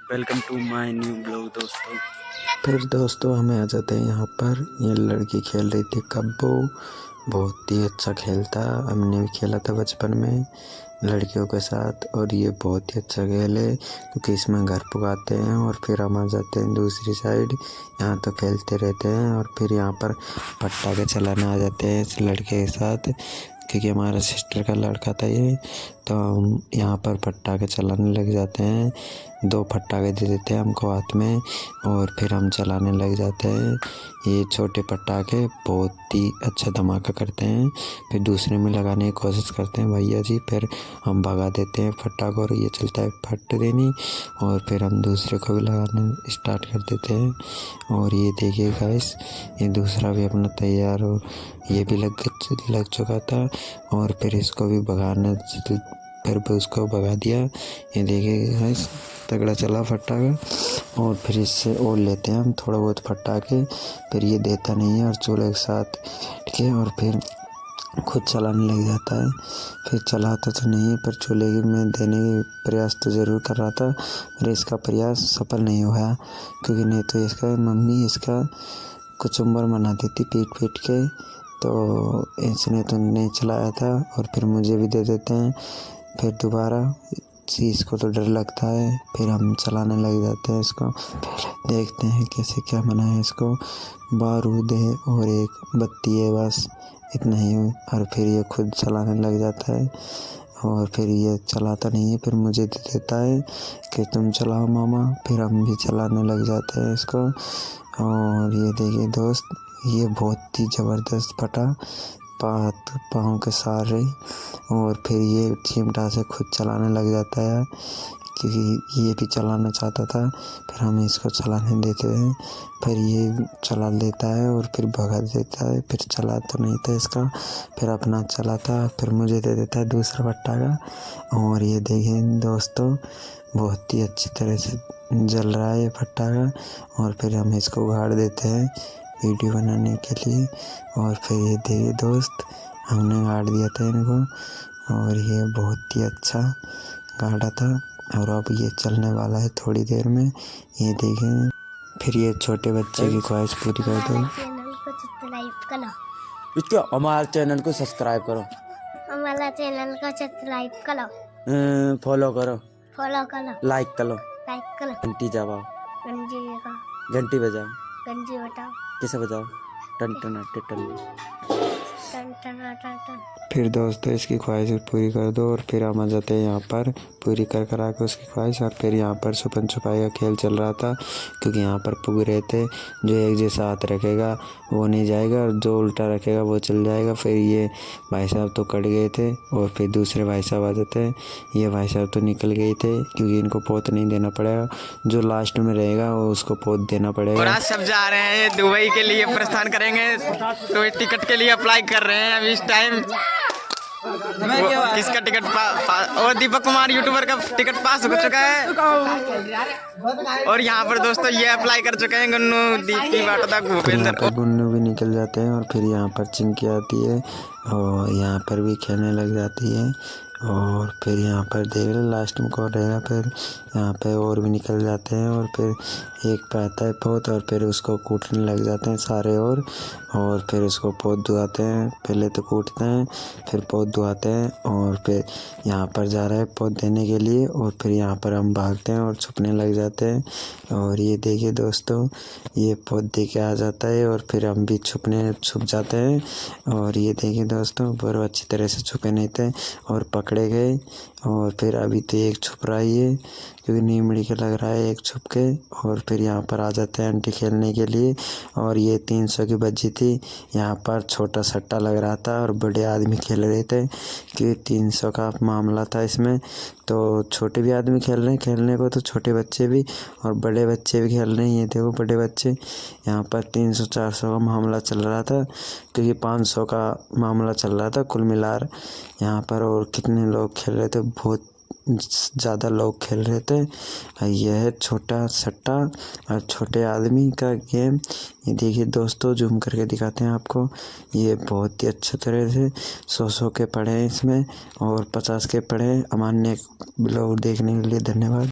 Welcome to my new blog दोस्तों। फिर दोस्तों हमें आ जाते हैं यहाँ पर। ये लड़की खेल रही थी कब्बो, बहुत ही अच्छा खेल था। हमने भी खेला था बचपन में लड़कियों के साथ, और ये बहुत ही अच्छा खेल है क्योंकि इसमें घर पुगाते हैं और फिर हम आ जाते हैं दूसरी साइड। यहाँ तो खेलते रहते हैं और फिर यहाँ पर पट्टा के चलाने आ जाते हैं इस लड़के के साथ, क्योंकि हमारा सिस्टर का लड़का था ये। तो हम यहाँ पर पटाखे चलाने लग जाते हैं। 2 पटाखे दे देते हैं हमको हाथ में और फिर हम चलाने लग जाते हैं। ये छोटे पटाखे बहुत ही अच्छा धमाका करते हैं। फिर दूसरे में लगाने की कोशिश करते हैं भैया जी, फिर हम भगा देते हैं पटाखों और ये चलता है फट देनी, और फिर हम दूसरे को भी लगाने स्टार्ट कर देते हैं। और ये देखिए गाइस, ये दूसरा भी अपना तैयार हो, ये भी लग चुका था और फिर इसको भी भगाना, फिर भी उसको भगा दिया। ये देखिए गाइस, तगड़ा चला पटाखा। और फिर इससे और लेते हैं हम थोड़ा बहुत पटाखे, फिर ये देता नहीं है और चूल्हे के साथ के और फिर खुद चलाने लग जाता है। फिर चलाता तो नहीं है पर चूल्हे में देने की प्रयास तो ज़रूर कर रहा था, पर इसका प्रयास सफल नहीं हुआ, क्योंकि नहीं तो इसका मम्मी इसका कुचुम्बर मना देती पीट पीट के। तो इसने तो नहीं चलाया था और फिर मुझे भी दे देते हैं। फिर दोबारा इसको तो डर लगता है, फिर हम चलाने लग जाते हैं इसको। पहले देखते हैं कैसे क्या मना है इसको। बारूद है और एक बत्ती है, बस इतना ही। और फिर ये खुद चलाने लग जाता है और फिर ये चलाता नहीं है, फिर मुझे दे देता है कि तुम चलाओ मामा। फिर हम भी चलाने लग जाते हैं इसको। और ये देखिए दोस्त, ये बहुत ही ज़बरदस्त फटा पाँव के सहारे। और फिर ये चिमटा से खुद चलाने लग जाता है, क्योंकि ये भी चलाना चाहता था। फिर हम इसको चलाने देते हैं, फिर ये चला लेता है और फिर भगा देता है। फिर चला तो नहीं था इसका, फिर अपना चलाता, फिर मुझे दे देता है दूसरा पटाखा। और ये देखिए दोस्तों, बहुत ही अच्छी तरह से जल रहा है ये पटाखा। और फिर हम इसको गाड़ देते हैं वीडियो बनाने के लिए। और फिर ये देखिए दोस्त, हमने गाड़ दिया था इनको और ये बहुत ही अच्छा गाड़ा था। और अब ये चलने वाला है थोड़ी देर में, ये देखें। फिर ये छोटे बच्चे की ख्वाहिश पूरी कर दो। हमारे चैनल को सब्सक्राइब करो, हमारा चैनल को सब्सक्राइब करो, फॉलो करो, लाइक करो, घंटी दबाओ, घंटी बजाओ, कैसे बजाओ, टन टन टन टन। फिर दोस्तों इसकी ख्वाहिश पूरी कर दो। और फिर हम आ जाते हैं यहाँ पर पूरी कर कर उसकी ख्वाहिश। और फिर यहाँ पर छुपन छुपाई का खेल चल रहा था, क्योंकि यहाँ पर पुग रहे थे। जो एक जैसा हाथ रखेगा वो नहीं जाएगा और जो उल्टा रखेगा वो चल जाएगा। फिर ये भाई साहब तो कट गए थे और फिर दूसरे भाई साहब आ जाते हैं। ये भाई साहब तो निकल गए थे, क्योंकि इनको पोत नहीं देना पड़ेगा, जो लास्ट में रहेगा वो उसको पोत देना पड़ेगा। और आज सब जा रहे हैं दुबई के लिए, प्रस्थान करेंगे, तो टिकट के लिए अप्लाई कर रहे हैं अभी इस टाइम। किसका टिकट और दीपक कुमार यूट्यूबर का टिकट पास हो चुका है। और यहाँ पर दोस्तों ये अप्लाई कर चुके हैं गुन्नू, दीपी, बाटोदा, भूपेंद्र। गुन्नू भी निकल जाते हैं और फिर यहाँ पर चिंकी आती है और यहाँ पर भी खेलने लग जाती है। और फिर यहाँ पर देख रहे लास्ट में कौन रहेगा। फिर यहाँ पे और भी निकल जाते हैं और फिर एक पे आता है पोत और फिर उसको कूटने लग जाते हैं सारे। और फिर उसको पोत धुआते हैं, पहले तो कूटते हैं फिर पोत धुआते हैं। और फिर यहाँ पर जा रहा है पोत देने के लिए और फिर यहाँ पर हम भागते हैं और छुपने लग जाते हैं। और ये देखिए दोस्तों, ये पोत दे के आ जाता है और फिर हम भी छुप जाते हैं। और ये देखिए दोस्तों, बहुत अच्छी तरह से छुपे नहीं थे और पकड़े गए। और फिर अभी तो एक छुप रहा है, क्योंकि नीमड़ी के लग रहा है एक छुप के। और फिर यहाँ पर आ जाते हैं आंटी खेलने के लिए। और ये 300 की बजी थी। यहाँ पर छोटा सट्टा लग रहा था और बड़े आदमी खेल रहे थे, क्योंकि 300 का मामला था इसमें। तो छोटे भी आदमी खेल रहे हैं, खेलने को तो छोटे बच्चे भी और बड़े बच्चे भी खेल रहे हैं। ये देखो बड़े बच्चे, यहाँ पर 300-400 का मामला चल रहा था, क्योंकि 500 का मामला चल रहा था कुल मिलाकर यहाँ पर। और कितने लोग खेल रहे थे, बहुत ज़्यादा लोग खेल रहे थे। यह है छोटा सट्टा और छोटे आदमी का गेम। ये देखिए दोस्तों, जूम करके दिखाते हैं आपको। ये बहुत ही अच्छे तरह से 100 के पड़े हैं इसमें और 50 के पड़े हैं। अमान्य ब्लॉग देखने के लिए धन्यवाद।